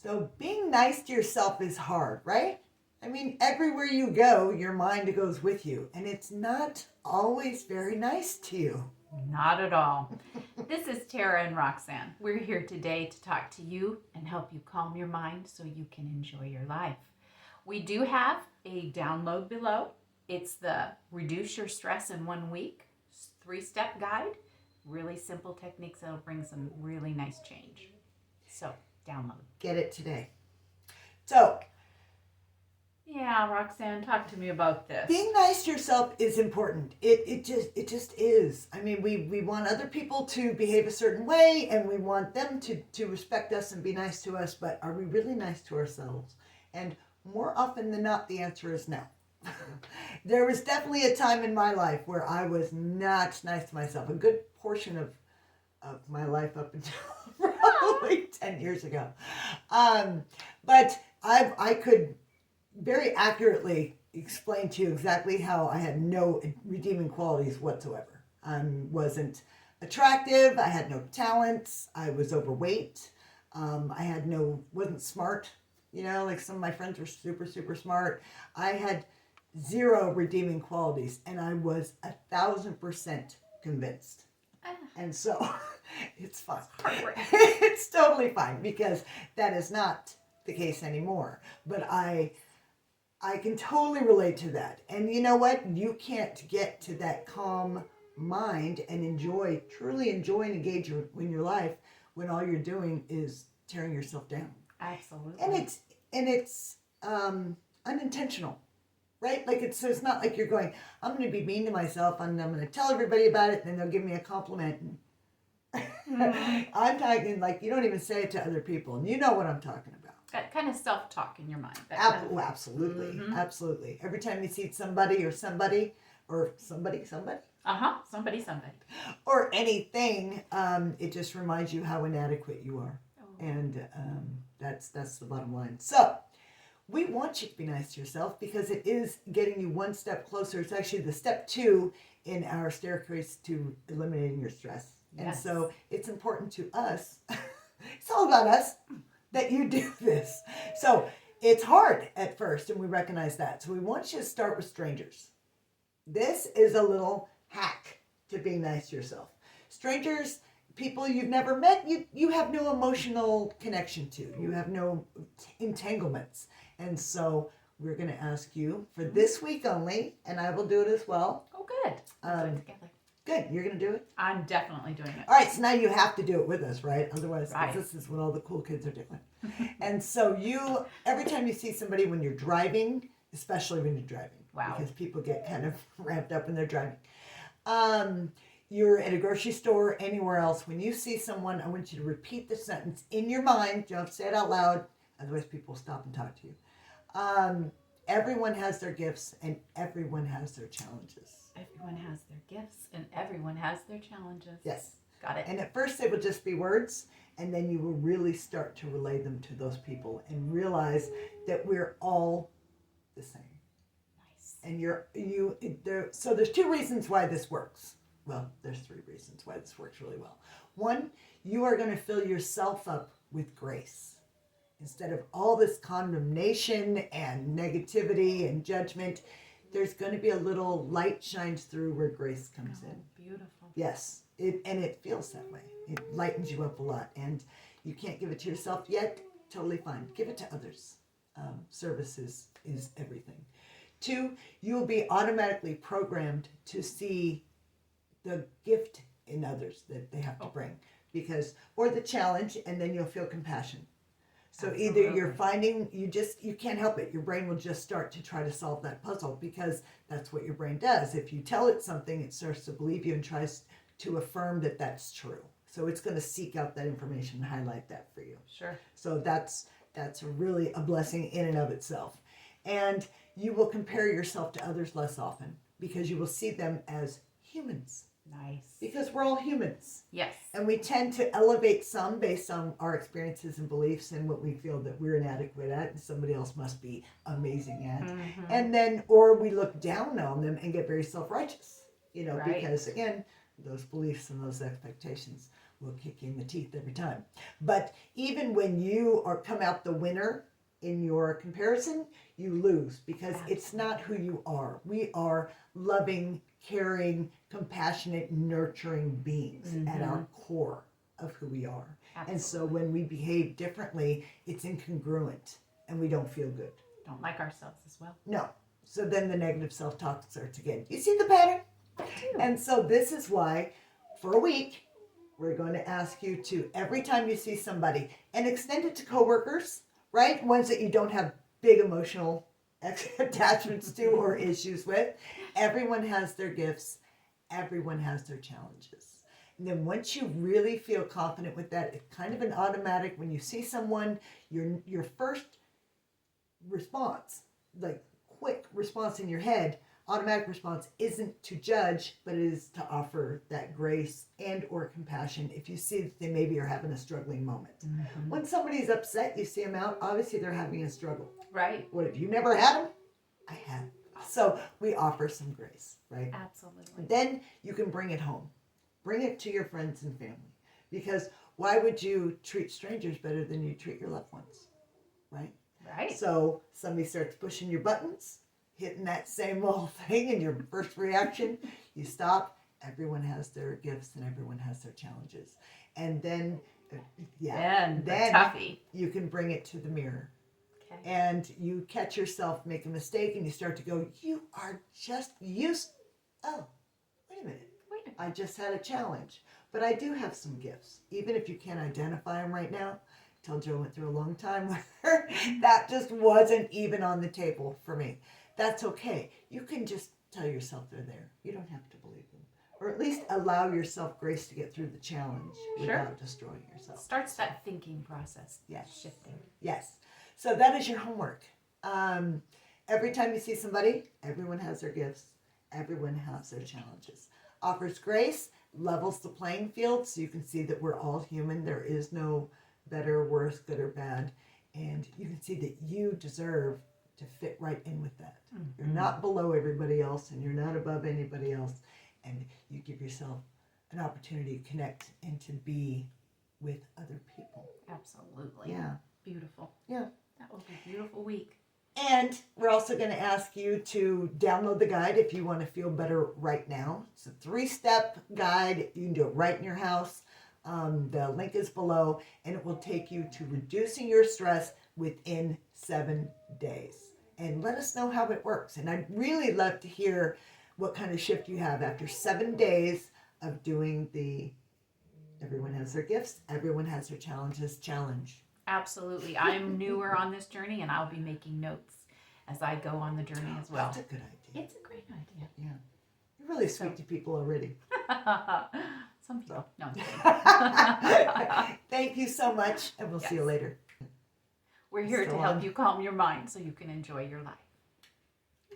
So being nice to yourself is hard, right? I mean, everywhere you go, your mind goes with you, and it's not always very nice to you. Not at all. This is Tara and Roxanne. We're here today to talk to you and help you calm your mind so you can enjoy your life. We do have a download below. It's the Reduce Your Stress in 1 Week 3-step guide. Really simple techniques that'll bring some really nice change. So, download. Get it today. So, yeah, Roxanne, talk to me about this. being nice to yourself is important. It just is. I mean, we want other people to behave a certain way, and we want them to respect us and be nice to us, but are we really nice to ourselves? And more often than not, the answer is no. There was definitely a time in my life where I was not nice to myself. A good portion of my life up until probably 10 years ago. But I could very accurately explain to you exactly how I had no redeeming qualities whatsoever. I wasn't attractive. I had no talents. I was overweight. Wasn't smart. You know, like some of my friends were super, super smart. I had zero redeeming qualities, and I was 1,000% convinced. And so it's fine. It's totally fine because that is not the case anymore. But I can totally relate to that. And you know what? You can't get to that calm mind and truly enjoy and engage in your life when all you're doing is tearing yourself down. Absolutely. And it's unintentional, right? Like so it's not like you're going, I'm going to be mean to myself and I'm going to tell everybody about it and then they'll give me a compliment. I'm talking like you don't even say it to other people, and you know what I'm talking about. That kind of self-talk in your mind. Absolutely. Mm-hmm. Absolutely. Every time you see somebody, or somebody, somebody. Somebody. Or anything, it just reminds you how inadequate you are. Oh. And that's the bottom line. So, we want you to be nice to yourself because it is getting you one step closer. It's actually the step 2 in our staircase to eliminating your stress. Yes. And so, it's important to us. It's all about us. That you do this. So it's hard at first, and we recognize that. So we want you to start with strangers. This is a little hack to being nice to yourself. Strangers, people you've never met, you have no emotional connection to. You have no entanglements. And so we're going to ask you for this week only, and I will do it as well. Oh, good. We'll do it together. Good. You're going to do it? I'm definitely doing it. All right. So now you have to do it with us, right? Otherwise, This is what all the cool kids are doing. And so every time you see somebody when you're driving, especially when you're driving, because people get kind of ramped up when they're driving. You're at a grocery store, anywhere else. When you see someone, I want you to repeat the sentence in your mind. Don't say it out loud. Otherwise, people will stop and talk to you. Everyone has their gifts and everyone has their challenges. Everyone has their gifts and everyone has their challenges. Yes. Got it. And at first they will just be words, and then you will really start to relay them to those people and realize that we're all the same. Nice. And so there's 2 reasons why this works. Well, there's 3 reasons why this works really well. 1, you are going to fill yourself up with grace. Instead of all this condemnation and negativity and judgment, there's going to be a little light shines through where grace comes in. Beautiful. Yes, it feels that way. It lightens you up a lot. And you can't give it to yourself yet, totally fine. Give it to others. Service is everything. 2, you will be automatically programmed to see the gift in others that they have to bring. Or the challenge, and then you'll feel compassion. So Absolutely. Either you're finding, you can't help it. Your brain will just start to try to solve that puzzle because that's what your brain does. If you tell it something, it starts to believe you and tries to affirm that that's true. So it's going to seek out that information and highlight that for you. Sure. So that's really a blessing in and of itself. And you will compare yourself to others less often because you will see them as humans. Nice. Because we're all humans. Yes. And we tend to elevate some based on our experiences and beliefs and what we feel that we're inadequate at and somebody else must be amazing at. Mm-hmm. And then, or we look down on them and get very self-righteous, right. Because again, those beliefs and those expectations. we'll kick you in the teeth every time. But even when you are come out the winner in your comparison, you lose because it's not who you are. We are loving, caring, compassionate, nurturing beings at our core of who we are. Absolutely. And so when we behave differently, it's incongruent and we don't feel good. Don't like ourselves as well. No. So then the negative self-talk starts again. You see the pattern? I do. And so this is why for a week, we're going to ask you to, every time you see somebody, and extend it to coworkers, right? Ones that you don't have big emotional attachments to or issues with. Everyone has their gifts. Everyone has their challenges. And then once you really feel confident with that, it's kind of an automatic, when you see someone, your first response, like quick response in your head, automatic response isn't to judge, but it is to offer that grace and or compassion if you see that they maybe are having a struggling moment. When somebody's upset, you see them out, obviously they're having a struggle. Right. What, have you never had them? I have. So we offer some grace, right? Absolutely. Then you can bring it home. Bring it to your friends and family. Because why would you treat strangers better than you treat your loved ones, right? Right. So somebody starts pushing your buttons, hitting that same old thing, and your first reaction, you stop. Everyone has their gifts and everyone has their challenges. And then, Then toughie. You can bring it to the mirror. Okay. And you catch yourself make a mistake and you start to go, you are just used. Oh, wait a minute. I just had a challenge. But I do have some gifts. Even if you can't identify them right now. Tell Joe went through a long time where that just wasn't even on the table for me. That's okay. You can just tell yourself they're there. You don't have to believe them. Or at least allow yourself grace to get through the challenge without destroying yourself. Starts that thinking process. Yes. Shifting. Yes. So that is your homework. Every time you see somebody, everyone has their gifts. Everyone has their challenges. Offers grace, levels the playing field so you can see that we're all human. There is no better, worse, good, or bad. And you can see that you deserve to fit right in with that. You're not below everybody else and you're not above anybody else. And you give yourself an opportunity to connect and to be with other people. Absolutely. Yeah. Beautiful. Yeah. That will be a beautiful week. And we're also going to ask you to download the guide if you want to feel better right now. It's a 3-step guide. You can do it right in your house. The link is below, and it will take you to reducing your stress within 7 days. And let us know how it works. And I'd really love to hear what kind of shift you have after 7 days of doing the Everyone Has Their Gifts, Everyone Has Their Challenges challenge. Absolutely. I'm newer on this journey, and I'll be making notes as I go on the journey as well. That's a good idea. It's a great idea. Yeah. You're really sweet to people already. Some people. No, I'm kidding. Thank you so much, and we'll see you later. We're here to help you calm your mind so you can enjoy your life.